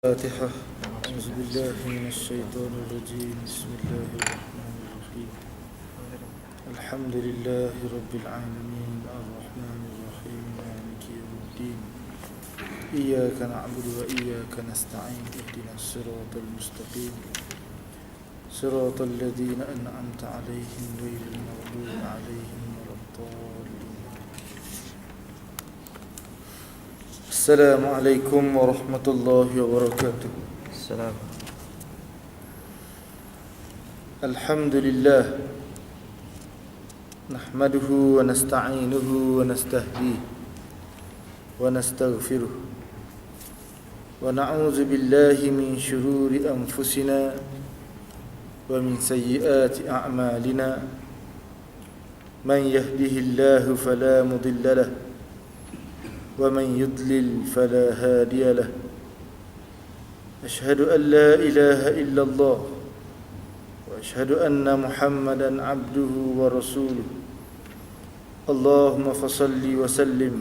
الفاتحة. أعوذ بالله من الشيطان الرجيم. بسم الله الرحمن الرحيم. الحمد لله رب العالمين الرحمن الرحيم مالك يوم الدين. إياك نعبد وإياك نستعين. اهدنا الصراط المستقيم صراط الذين أنعمت عليهم غير المغضوب عليهم ولا الضالين. السلام عليكم ورحمة الله وبركاته. السلام. الحمد لله نحمده ونستعينه ونستهديه ونستغفره ونعوذ بالله من شرور أنفسنا ومن سيئات أعمالنا. من يهده الله فلا مضل له ومن يضلل فلا هادي له. أشهد أن لا إله إلا الله وأشهد أن محمدا عبده ورسوله. اللهم فصل وسلم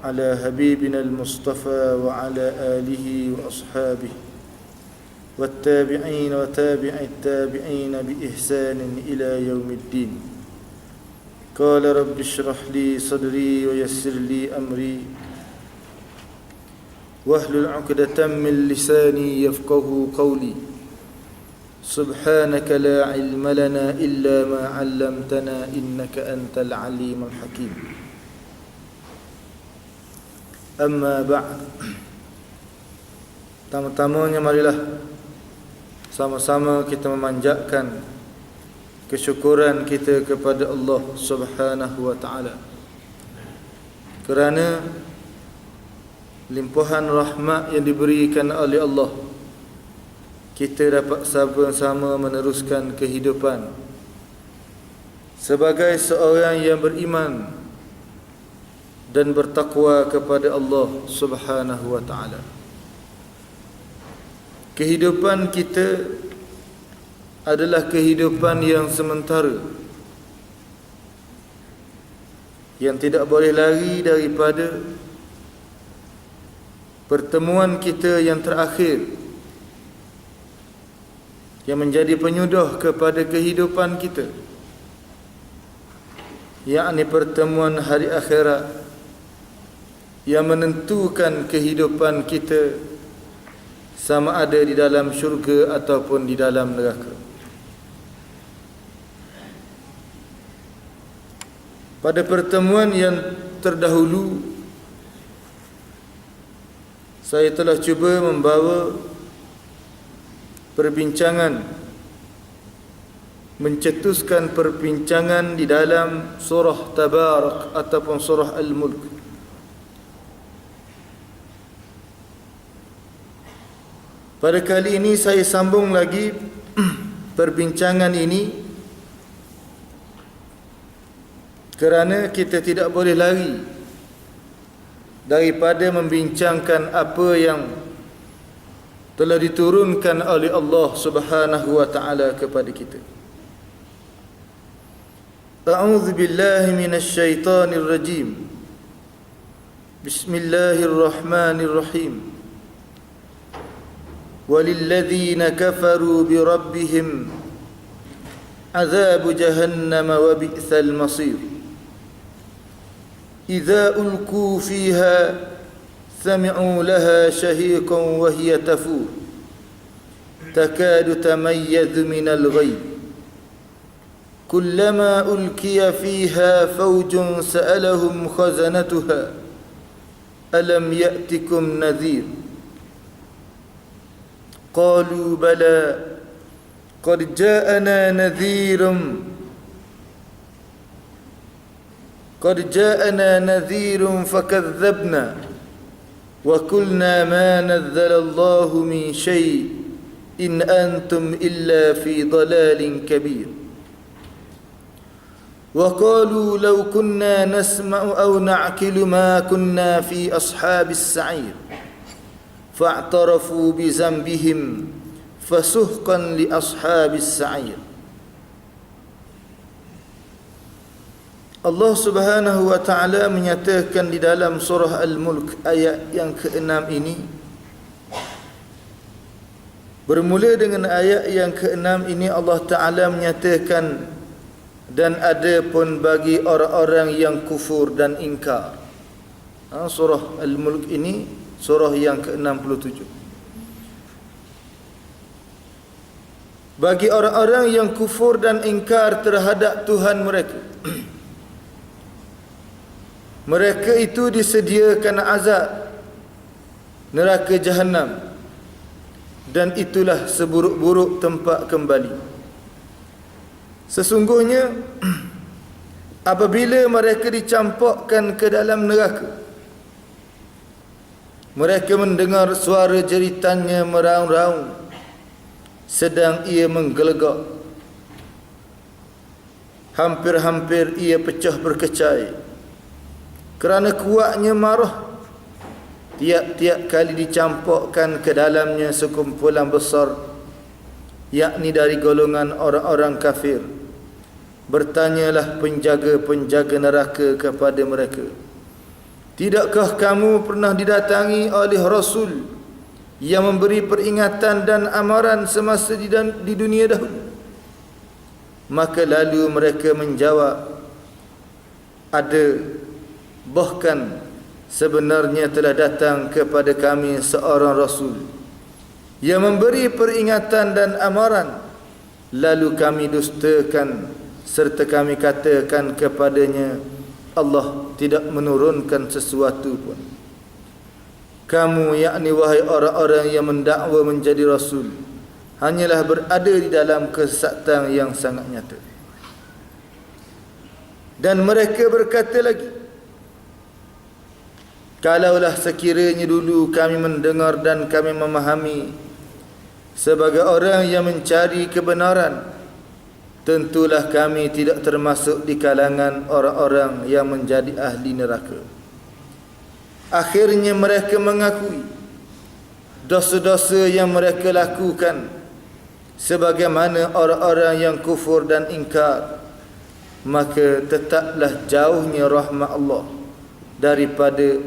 على حبيبنا المصطفى وعلى آله وأصحابه والتابعين وتابع التابعين بإحسان إلى يوم الدين. قال رب اشرح لي صدري ويسر لي أمري واحلل عقدة من لساني يفقه قولي. سبحانك لا علم لنا إلا ما علمتنا إنك أنت العليم الحكيم. أما بعد. Pertama-tamanya marilah sama-sama kita memanjatkan kesyukuran kita kepada Allah Subhanahu wa taala kerana limpahan rahmat yang diberikan oleh Allah, kita dapat sama-sama meneruskan kehidupan sebagai seorang yang beriman dan bertakwa kepada Allah Subhanahu wa taala. Kehidupan kita adalah kehidupan yang sementara, yang tidak boleh lari daripada pertemuan kita yang terakhir, yang menjadi penyudah kepada kehidupan kita, yakni pertemuan hari akhirat yang menentukan kehidupan kita sama ada di dalam syurga ataupun di dalam neraka. Pada pertemuan yang terdahulu, saya telah cuba membawa perbincangan, mencetuskan perbincangan di dalam surah Tabarak ataupun surah Al-Mulk. Pada kali ini saya sambung lagi perbincangan ini kerana kita tidak boleh lari daripada membincangkan apa yang telah diturunkan oleh Allah Subhanahu wa taala kepada kita. A'udzu billahi minasy syaithanir rajim. Bismillahirrahmanirrahim. Walilladzina kafaru birabbihim azabu jahannam wa bi'sal masir. إذا ألقوا فيها سمعوا لها شهيقا وهي تفور تكاد تميز من الغيظ كلما ألقي فيها فوج سألهم خزنتها ألم يأتكم نذير قالوا بلى قد جاءنا نذير فكذبنا وقلنا ما نزل الله من شيء إن أنتم إلا في ضلال كبير وقالوا لو كنا نسمع أو نعقل ما كنا في أصحاب السعير فاعترفوا بذنبهم فسحقا لأصحاب السعير. Allah Subhanahu wa taala menyatakan di dalam surah Al-Mulk ayat yang ke-6 ini, Bermula dengan ayat yang ke-6 ini Allah Ta'ala menyatakan, dan ada pun bagi orang-orang yang kufur dan ingkar. Surah Al-Mulk ini surah yang ke-67. Bagi orang-orang yang kufur dan ingkar terhadap Tuhan mereka, mereka itu disediakan azab neraka Jahannam, dan itulah seburuk-buruk tempat kembali. Sesungguhnya apabila mereka dicampakkan ke dalam neraka, mereka mendengar suara jeritannya meraung-raung sedang ia menggelegak. Hampir-hampir ia pecah berkecai kerana kuatnya marah. Tiap-tiap kali dicampakkan ke dalamnya sekumpulan besar, yakni dari golongan orang-orang kafir, bertanyalah penjaga-penjaga neraka kepada mereka, tidakkah kamu pernah didatangi oleh Rasul yang memberi peringatan dan amaran semasa di dunia dahulu? Maka lalu mereka menjawab, ada, bahkan sebenarnya telah datang kepada kami seorang Rasul yang memberi peringatan dan amaran, lalu kami dustakan serta kami katakan kepadanya, Allah tidak menurunkan sesuatu pun. Kamu, yakni wahai orang-orang yang mendakwa menjadi Rasul, hanyalah berada di dalam kesesatan yang sangat nyata. Dan mereka berkata lagi, kalaulah sekiranya dulu kami mendengar dan kami memahami sebagai orang yang mencari kebenaran, tentulah kami tidak termasuk di kalangan orang-orang yang menjadi ahli neraka. Akhirnya mereka mengakui dosa-dosa yang mereka lakukan, sebagaimana orang-orang yang kufur dan ingkar. Maka tetaplah jauhnya rahmat Allah daripada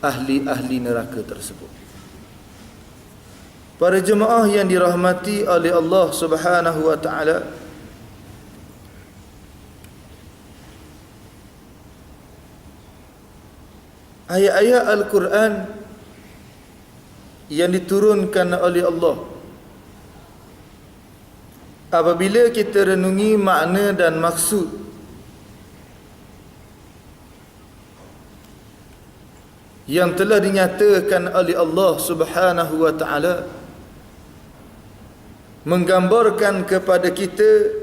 ahli-ahli neraka tersebut. Para jemaah yang dirahmati oleh Allah Subhanahu wa taala, ayat-ayat Al-Quran yang diturunkan oleh Allah, apabila kita renungi makna dan maksud, yang telah dinyatakan oleh Allah Subhanahu wa taala, menggambarkan kepada kita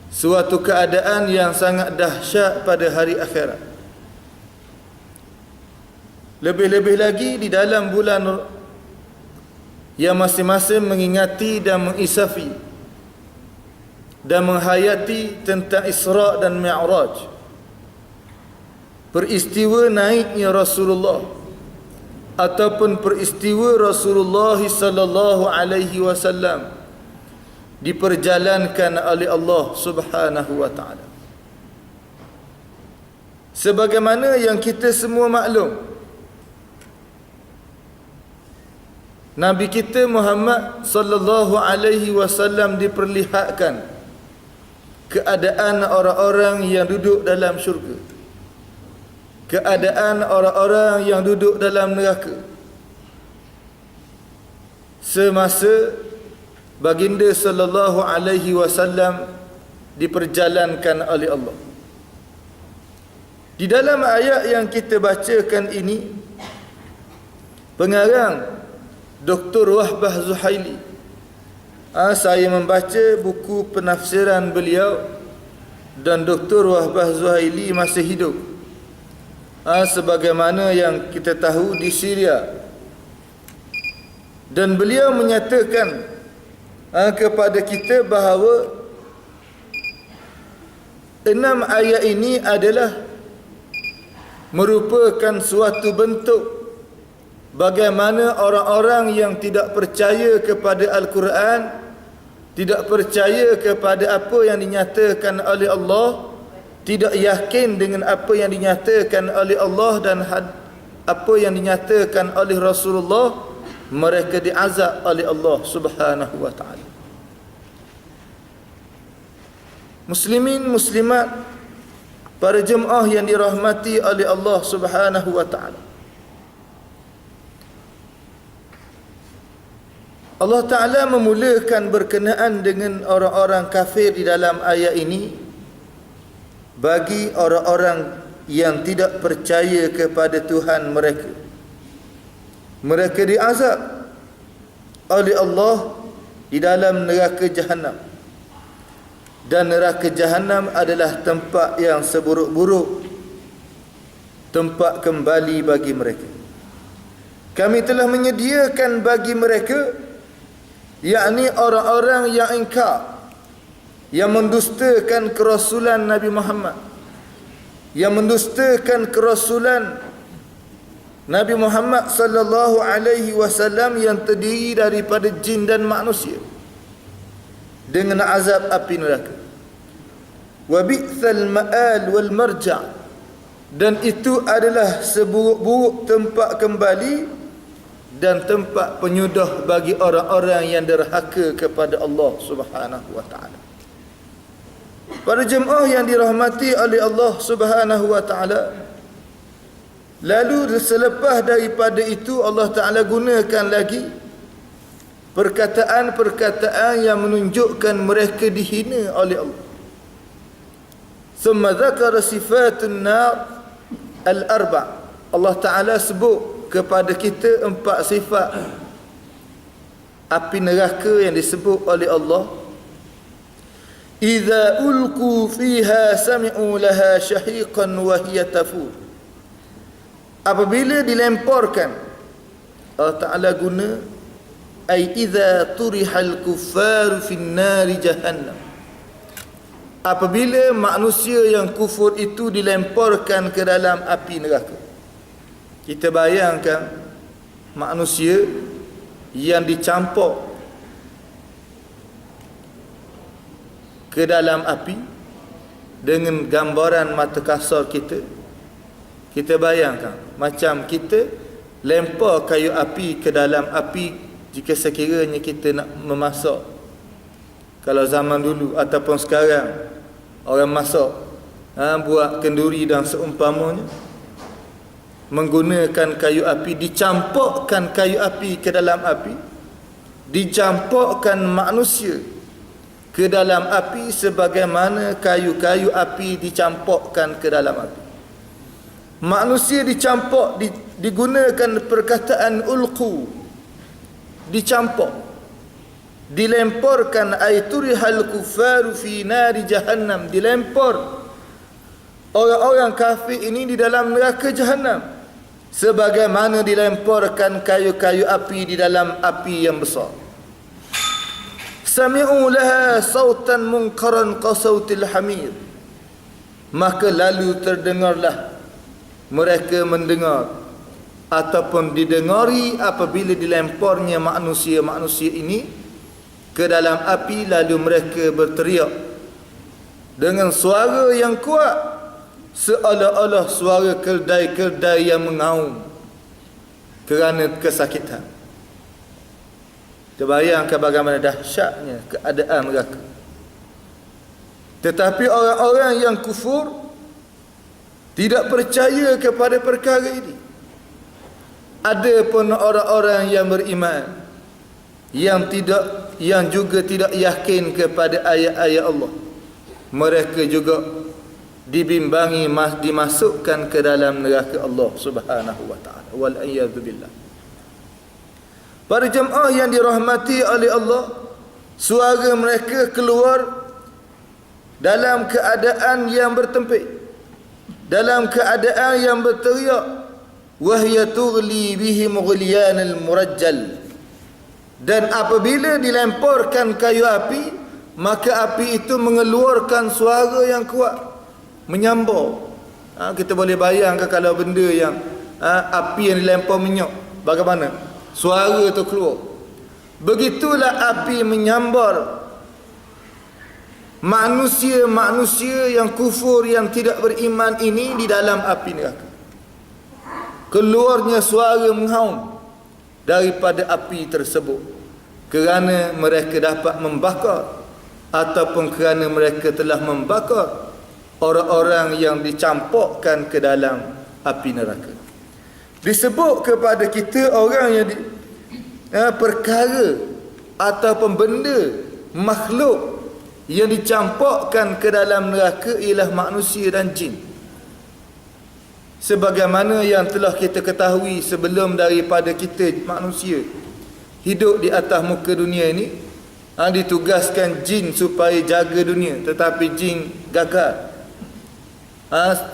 suatu keadaan yang sangat dahsyat pada hari akhirat. Lebih-lebih lagi di dalam bulan yang masing-masing mengingati dan mengisafi dan menghayati tentang Isra' dan Mi'raj, peristiwa naiknya Rasulullah ataupun peristiwa Rasulullah sallallahu alaihi wasallam diperjalankan oleh Allah Subhanahu wa taala. Sebagaimana yang kita semua maklum, Nabi kita Muhammad sallallahu alaihi wasallam diperlihatkan keadaan orang-orang yang duduk dalam syurga, keadaan orang-orang yang duduk dalam neraka, semasa baginda sallallahu alaihi wasallam diperjalankan oleh Allah. Di dalam ayat yang kita bacakan ini, pengarang Dr. Wahbah Zuhaili, saya membaca buku penafsiran beliau, dan Dr. Wahbah Zuhaili masih hidup, sebagaimana yang kita tahu di Syria, dan beliau menyatakan kepada kita bahawa 6 ayat ini adalah merupakan suatu bentuk bagaimana orang-orang yang tidak percaya kepada Al-Quran, tidak percaya kepada apa yang dinyatakan oleh Allah, tidak yakin dengan apa yang dinyatakan oleh Allah dan apa yang dinyatakan oleh Rasulullah, mereka diazab oleh Allah Subhanahu wa taala. Muslimin muslimat, para jemaah yang dirahmati oleh Allah Subhanahu wa taala. Allah Ta'ala memulakan berkenaan dengan orang-orang kafir di dalam ayat ini bagi orang-orang yang tidak percaya kepada Tuhan mereka. Mereka diazab oleh Allah di dalam neraka Jahannam. Dan neraka Jahannam adalah tempat yang seburuk-buruk, tempat kembali bagi mereka. Kami telah menyediakan bagi mereka, yakni orang-orang yang ingkar, yang mendustakan kerasulan Nabi Muhammad, yang mendustakan kerasulan Nabi Muhammad sallallahu alaihi wasallam yang terdiri daripada jin dan manusia, dengan azab api neraka. Wa bi'sal ma'al wal marja', dan itu adalah seburuk-buruk tempat kembali dan tempat penyudah bagi orang-orang yang derhaka kepada Allah Subhanahu wa taala. Para jemaah yang dirahmati oleh Allah Subhanahu wa taala, lalu selepas daripada itu Allah Taala gunakan lagi perkataan-perkataan yang menunjukkan mereka dihina oleh Allah. Thumma dzakara sifatun nar al-arba'. Allah Taala sebut kepada kita 4 sifat api neraka yang disebut oleh Allah. Idza ulqu fiha sami'u laha shahiqan wa hiya tafur. Apabila dilemparkan, Allah Taala guna ai idza turihal kuffar fin nari jahannam. Apabila manusia yang kufur itu dilemparkan ke dalam api neraka. Kita bayangkan manusia yang dicampur ke dalam api dengan gambaran mata kasar kita. Kita bayangkan macam kita lempar kayu api ke dalam api jika sekiranya kita nak memasak. Kalau zaman dulu ataupun sekarang orang masak, buat kenduri dan seumpamanya, menggunakan kayu api, dicampurkan kayu api ke dalam api, dicampurkan manusia ke dalam api sebagaimana kayu-kayu api dicampurkan ke dalam api. Manusia dicampur, digunakan perkataan ulqu, dicampur, dilemparkan, aiturihal kufaru fi nari jahannam, dilempar orang-orang kafir ini di dalam neraka Jahannam sebagaimana dilemparkan kayu-kayu api di dalam api yang besar. Sami'u laha sautan munkaran qasautil hamir. Maka lalu terdengarlah, mereka mendengar ataupun didengari apabila dilemparnya manusia-manusia ini ke dalam api, lalu mereka berteriak dengan suara yang kuat seolah-olah suara keldai-keldai yang mengaum kerana kesakitan. Terbayangkan bagaimana dahsyatnya keadaan mereka. Tetapi orang-orang yang kufur tidak percaya kepada perkara ini. Ada pun orang-orang yang beriman yang juga tidak yakin kepada ayat-ayat Allah. Mereka juga dibimbangi, dimasukkan ke dalam neraka Allah Subhanahu wa taala. Wal a'yadzu billah. Para jemaah yang dirahmati oleh Allah, suara mereka keluar dalam keadaan yang bertempik, dalam keadaan yang berteriak, wahya tughli bihim ghulyanal murajjal. Dan apabila dilemparkan kayu api, maka api itu mengeluarkan suara yang kuat, menyambar. Kita boleh bayangkan kalau benda yang api yang dilempar minyak, bagaimana suara itu keluar. Begitulah api menyambar manusia-manusia yang kufur, yang tidak beriman ini di dalam api neraka. Keluarnya suara menghaum, daripada api tersebut, kerana mereka dapat membakar ataupun kerana mereka telah membakar orang-orang yang dicampakkan ke dalam api neraka. Disebut kepada kita orang yang perkara ataupun benda, makhluk yang dicampakkan ke dalam neraka ialah manusia dan jin. Sebagaimana yang telah kita ketahui sebelum daripada kita manusia hidup di atas muka dunia ini, ditugaskan jin supaya jaga dunia, tetapi jin gagal.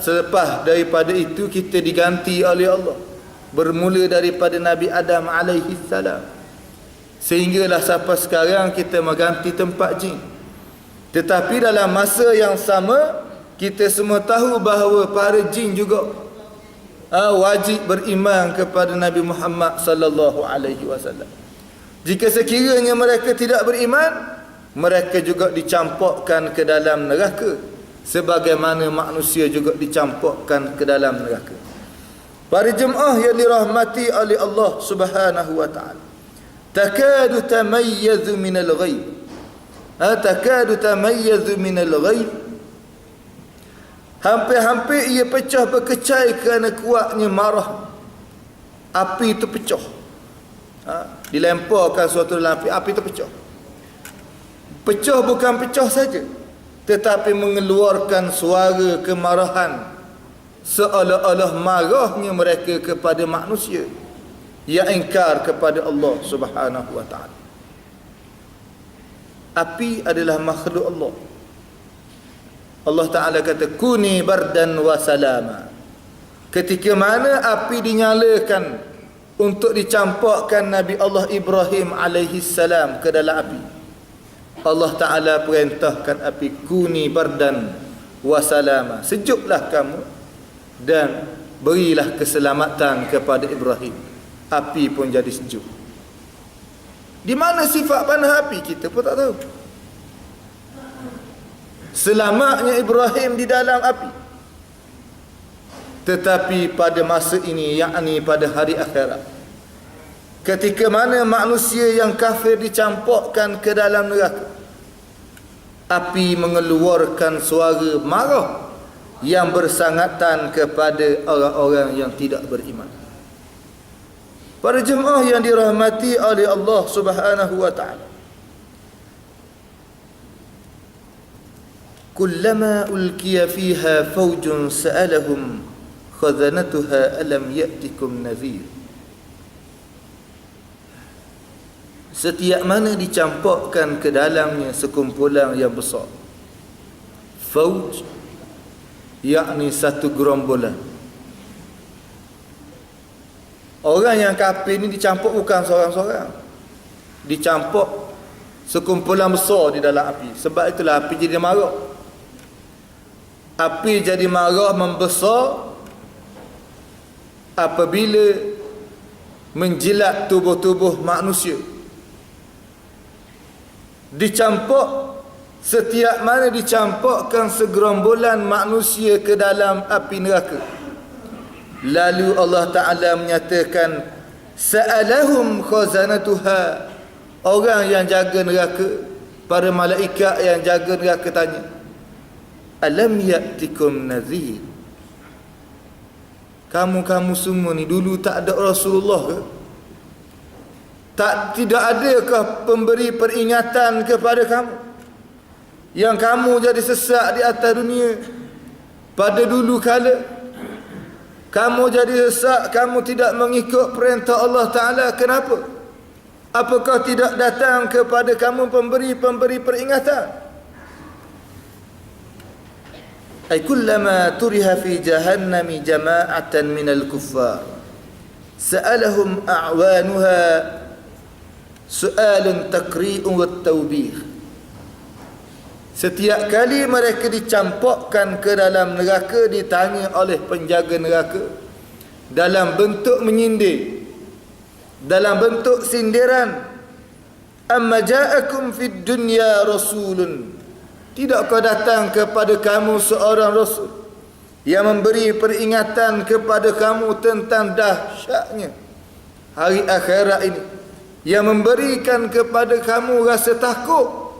Selepas daripada itu kita diganti oleh Allah, bermula daripada Nabi Adam alaihi salam, sehinggalah sampai sekarang kita mengganti tempat jin. Tetapi dalam masa yang sama, kita semua tahu bahawa para jin juga wajib beriman kepada Nabi Muhammad sallallahu alaihi wasallam. Jika sekiranya mereka tidak beriman, mereka juga dicampakkan ke dalam neraka, sebagaimana manusia juga dicampakkan ke dalam neraka. Para jemaah yang dirahmati oleh Allah Subhanahu wa taala, takadu tamayyazu minal ghaib. Takadu tamayyazu minal ghaib. Hampir-hampir ia pecah berkecai kerana kuatnya marah. Api itu pecah. Dilemparkan suatu dalam api itu pecah. Pecah bukan pecah saja, tetapi mengeluarkan suara kemarahan, seolah-olah marahnya mereka kepada manusia yang ingkar kepada Allah Subhanahu wa taala. Api adalah makhluk Allah. Allah Ta'ala kata kuni bardan wa salama. Ketika mana api dinyalakan untuk dicampakkan Nabi Allah Ibrahim alaihi salam ke dalam api, Allah Ta'ala perintahkan api kuni bardan wa salama, sejuklah kamu dan berilah keselamatan kepada Ibrahim. Api pun jadi sejuk. Di mana sifat panah api kita pun tak tahu. Selamatnya Ibrahim di dalam api. Tetapi pada masa ini, yakni pada hari akhirat, ketika mana manusia yang kafir dicampakkan ke dalam neraka, api mengeluarkan suara marah yang bersangatan kepada orang-orang yang tidak beriman. Para jemaah yang dirahmati oleh Allah Subhanahu wa taala, kullama ulqiya fiha fawjun sa'alahum khazanatuha alam ya'tikum nadhir. Setiap mana dicampakkan ke dalamnya sekumpulan yang besar, fauj yakni satu gerombolan. Orang yang kafir ni dicampak bukan seorang-seorang, dicampak sekumpulan besar di dalam api. Sebab itulah api jadi marah. Api jadi marah membesar apabila menjilat tubuh-tubuh manusia. Dicampak, setiap mana dicampakkan segerombolan manusia ke dalam api neraka, lalu Allah Ta'ala menyatakan sa'alahum khazanatuha. Orang yang jaga neraka, para malaikat yang jaga neraka tanya, alam ya'tikum nadhir. Kamu-kamu semua ni dulu tak ada Rasulullah ke? Tidak adakah pemberi peringatan kepada kamu, yang kamu jadi sesak di atas dunia pada dulu kala? Kamu jadi sesak, kamu tidak mengikut perintah Allah Ta'ala. Kenapa? Apakah tidak datang kepada kamu pemberi peringatan? Ay kullama turiha fi jahannami jama'atan minal kuffar sa'alahum a'wanuha su'alun takri'un wa tawbih. Setiap kali mereka dicampakkan ke dalam neraka, ditanya oleh penjaga neraka dalam bentuk menyindir, dalam bentuk sindiran, amma ja'akum fid dunya rasulun, tidakkah datang kepada kamu seorang rasul yang memberi peringatan kepada kamu tentang dahsyatnya hari akhirat ini, yang memberikan kepada kamu rasa takut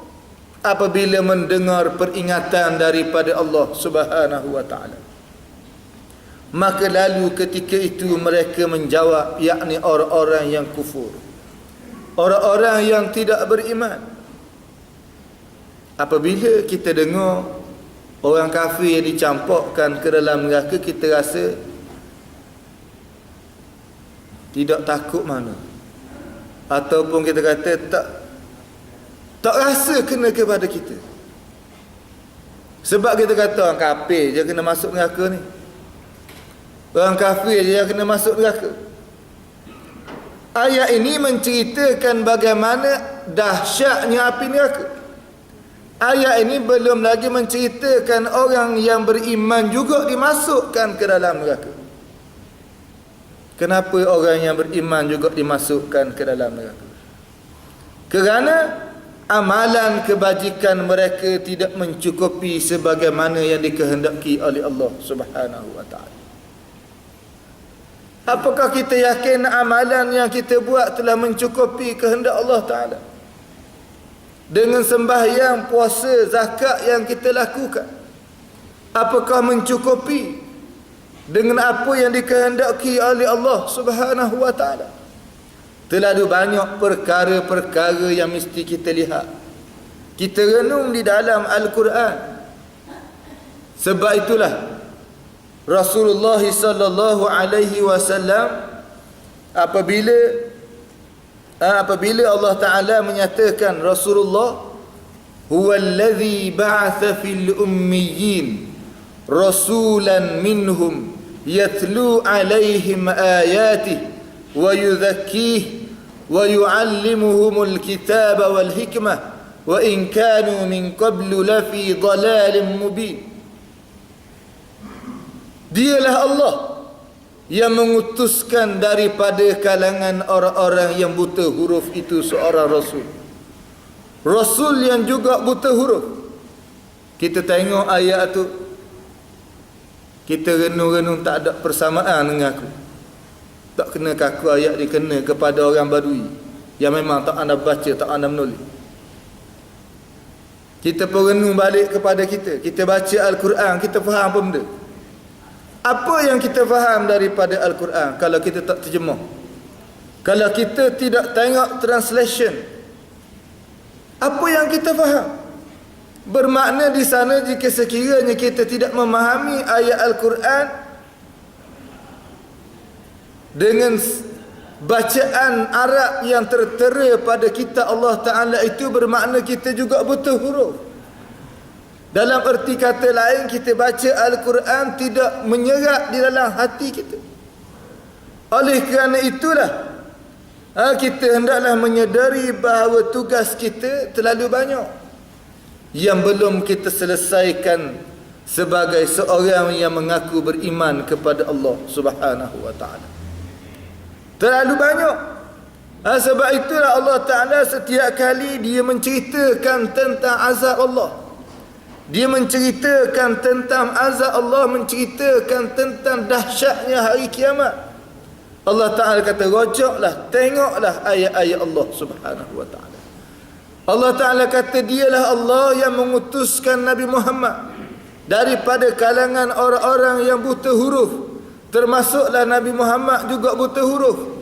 apabila mendengar peringatan daripada Allah Subhanahu wa taala. Maka lalu ketika itu mereka menjawab, yakni orang-orang yang kufur, orang-orang yang tidak beriman. Apabila kita dengar orang kafir yang dicampakkan ke dalam neraka, kita rasa tidak takut mana, ataupun kita kata tak rasa kena kepada kita. Sebab kita kata orang kafir je kena masuk neraka ni, orang kafir je yang kena masuk neraka. Ayat ini menceritakan bagaimana dahsyatnya api neraka. Ayat ini belum lagi menceritakan orang yang beriman juga dimasukkan ke dalam neraka. Kenapa orang yang beriman juga dimasukkan ke dalam neraka? Kerana amalan kebajikan mereka tidak mencukupi sebagaimana yang dikehendaki oleh Allah Subhanahu wa taala. Apakah kita yakin amalan yang kita buat telah mencukupi kehendak Allah Ta'ala? Dengan sembahyang, puasa, zakat yang kita lakukan, apakah mencukupi dengan apa yang dikehendaki oleh Allah Subhanahu wa taala? Terlalu banyak perkara-perkara yang mesti kita lihat, kita renung di dalam Al-Quran. Sebab itulah Rasulullah sallallahu alaihi wasallam apabila Allah Taala menyatakan Rasulullah huwallazi ba'atha fil ummiyin rasulan minhum yatlu alaihim ayatihi wa yudzakkihim wa yu'allimuhumul kitaba wal hikmah wa in kanu min qablu lafi dhalalin mubin. Dialah Allah yang mengutuskan daripada kalangan orang-orang yang buta huruf itu seorang Rasul. Rasul yang juga buta huruf. Kita tengok ayat tu, kita renung-renung tak ada persamaan dengan aku. Tak kena kaku ayat dikena kepada orang Badui yang memang tak anda baca, tak anda menulis. Kita perenung balik kepada kita. Kita baca Al-Quran, kita faham apa benda? Apa yang kita faham daripada Al-Quran kalau kita tak terjemah? Kalau kita tidak tengok translation, apa yang kita faham? Bermakna di sana jika sekiranya kita tidak memahami ayat Al-Quran dengan bacaan Arab yang tertera pada kitab Allah Ta'ala, itu bermakna kita juga buta huruf. Dalam erti kata lain, kita baca Al-Quran tidak menyerap di dalam hati kita. Oleh kerana itulah kita hendaklah menyedari bahawa tugas kita terlalu banyak yang belum kita selesaikan sebagai seorang yang mengaku beriman kepada Allah Subhanahu wa taala. Terlalu banyak. Sebab itulah Allah Ta'ala setiap kali dia menceritakan tentang azab Allah, dia menceritakan tentang azab Allah, menceritakan tentang dahsyatnya hari kiamat, Allah Ta'ala kata, rojaklah, tengoklah ayat-ayat Allah Subhanahu wa ta'ala. Allah Ta'ala kata, dialah Allah yang mengutuskan Nabi Muhammad daripada kalangan orang-orang yang buta huruf, termasuklah Nabi Muhammad juga buta huruf.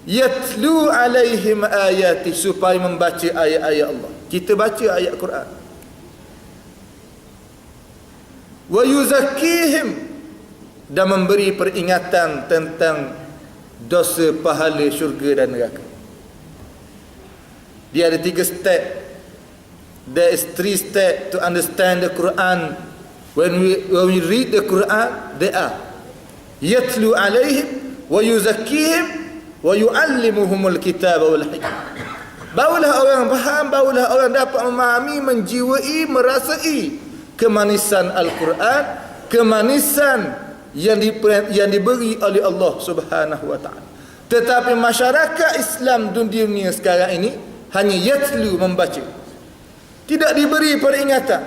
Yatlu alaihim ayati, supaya membaca ayat-ayat Allah. Kita baca ayat Quran. Wa yuzakkihim, dan memberi peringatan tentang dosa, pahala, syurga dan neraka. Dia ada 3 step. There is 3 steps to understand the Quran. When we read the Quran, they are yatlu alaihim wa yuzakkihim wa yu'allimuhumul kitaba wal hikmah. Barulah orang faham, barulah orang dapat memahami, menjiwai, merasai kemanisan Al-Quran, kemanisan yang diberi oleh Allah Subhanahu wa taala. Tetapi masyarakat Islam dunia sekarang ini hanya yatlu, membaca, tidak diberi peringatan,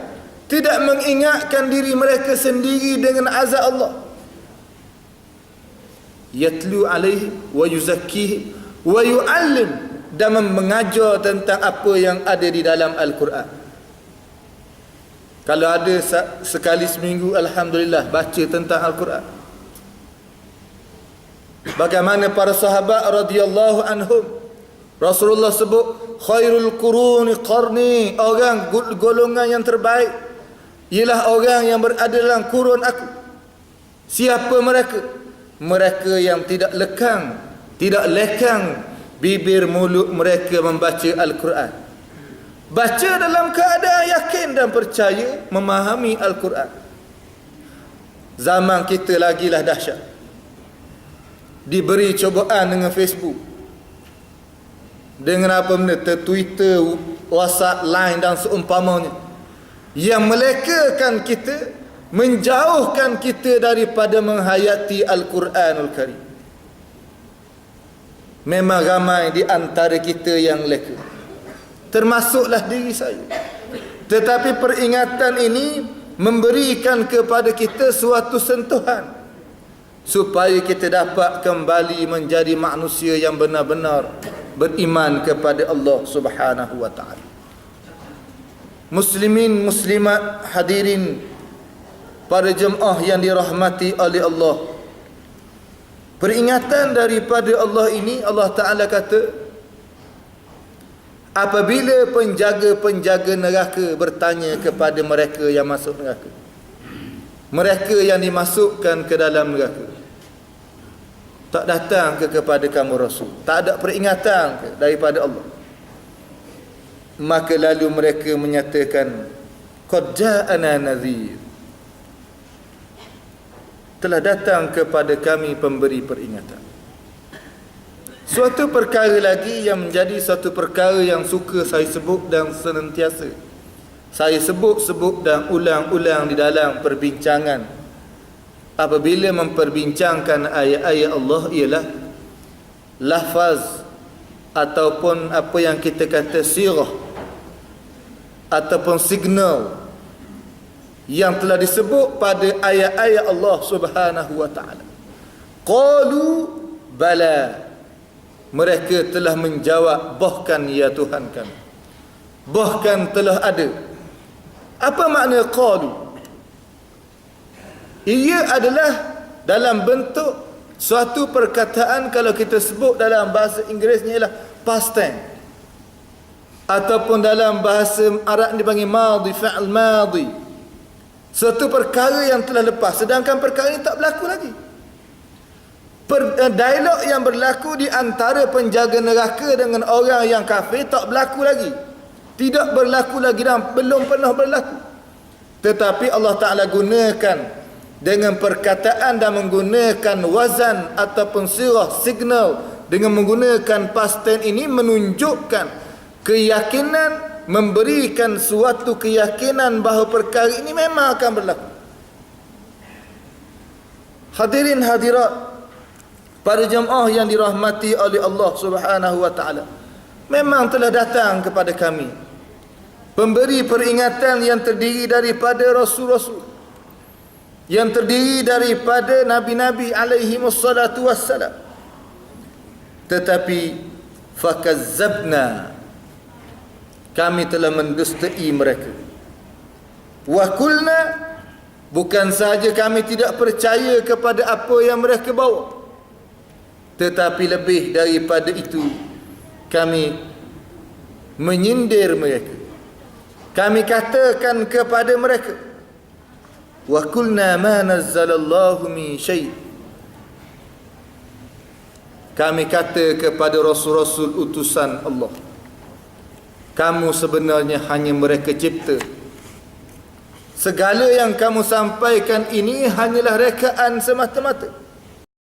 tidak mengingatkan diri mereka sendiri dengan azab Allah. Yatlu alaihim wa yuzakkihim wa yu'allim, dan mengajar tentang apa yang ada di dalam Al-Quran. Kalau ada sekali seminggu, alhamdulillah, baca tentang Al-Quran. Bagaimana para sahabat radhiyallahu anhum, Rasulullah sebut khairul quruni qarni, orang golongan yang terbaik ialah orang yang berada dalam kurun aku. Siapa mereka? Mereka yang tidak lekang bibir mulut mereka membaca Al-Quran. Baca dalam keadaan yakin dan percaya memahami Al-Quran. Zaman kita lagilah dahsyat. Diberi cobaan dengan Facebook, dengan apa benda, Twitter, WhatsApp, Line dan seumpamanya, yang melekakan kita, menjauhkan kita daripada menghayati Al-Quranul Karim. Memang ramai di antara kita yang leka, termasuklah diri saya. Tetapi peringatan ini memberikan kepada kita suatu sentuhan, supaya kita dapat kembali menjadi manusia yang benar-benar beriman kepada Allah Subhanahu wa taala. Muslimin, muslimat, hadirin, para jemaah yang dirahmati oleh Allah. Peringatan daripada Allah ini, Allah Taala kata, apabila penjaga-penjaga neraka bertanya kepada mereka yang masuk neraka, mereka yang dimasukkan ke dalam neraka, tak datang kepada kamu Rasul, tak ada peringatan daripada Allah, maka lalu mereka menyatakan, qad ja'ana nadhir, telah datang kepada kami pemberi peringatan. Suatu perkara lagi yang menjadi satu perkara yang suka saya sebut dan senantiasa saya sebut dan ulang-ulang di dalam perbincangan apabila memperbincangkan ayat-ayat Allah, ialah lafaz ataupun apa yang kita kata sirah ataupun signal yang telah disebut pada ayat-ayat Allah Subhanahu wa taala. Qalu bala, mereka telah menjawab, bahkan ya Tuhan kami, bahkan telah ada. Apa makna qalu? Ia adalah dalam bentuk suatu perkataan, kalau kita sebut dalam bahasa Inggerisnya ialah past tense, ataupun dalam bahasa Arab dipanggil madhi, fi'l madhi. Suatu perkara yang telah lepas, sedangkan perkara ini tak berlaku lagi. Dialog yang berlaku di antara penjaga neraka dengan orang yang kafir tak berlaku lagi, tidak berlaku lagi dan belum pernah berlaku. Tetapi Allah Ta'ala gunakan dengan perkataan dan menggunakan wazan ataupun sirah, signal, dengan menggunakan past tense ini menunjukkan keyakinan, memberikan suatu keyakinan bahawa perkara ini memang akan berlaku. Hadirin hadirat, para jemaah yang dirahmati oleh Allah Subhanahu wa taala, memang telah datang kepada kami pemberi peringatan yang terdiri daripada rasul-rasul, yang terdiri daripada nabi-nabi alaihi wassalatu wassalam. Tetapi fakazzabna, kami telah mendustai mereka. Wa qulna, bukan sahaja kami tidak percaya kepada apa yang mereka bawa, tetapi lebih daripada itu, kami menyindir mereka. Kami katakan kepada mereka, wa qulna ma nazzalallahu min syai', kami kata kepada rasul-rasul utusan Allah, kamu sebenarnya hanya mereka cipta. Segala yang kamu sampaikan ini hanyalah rekaan semata-mata.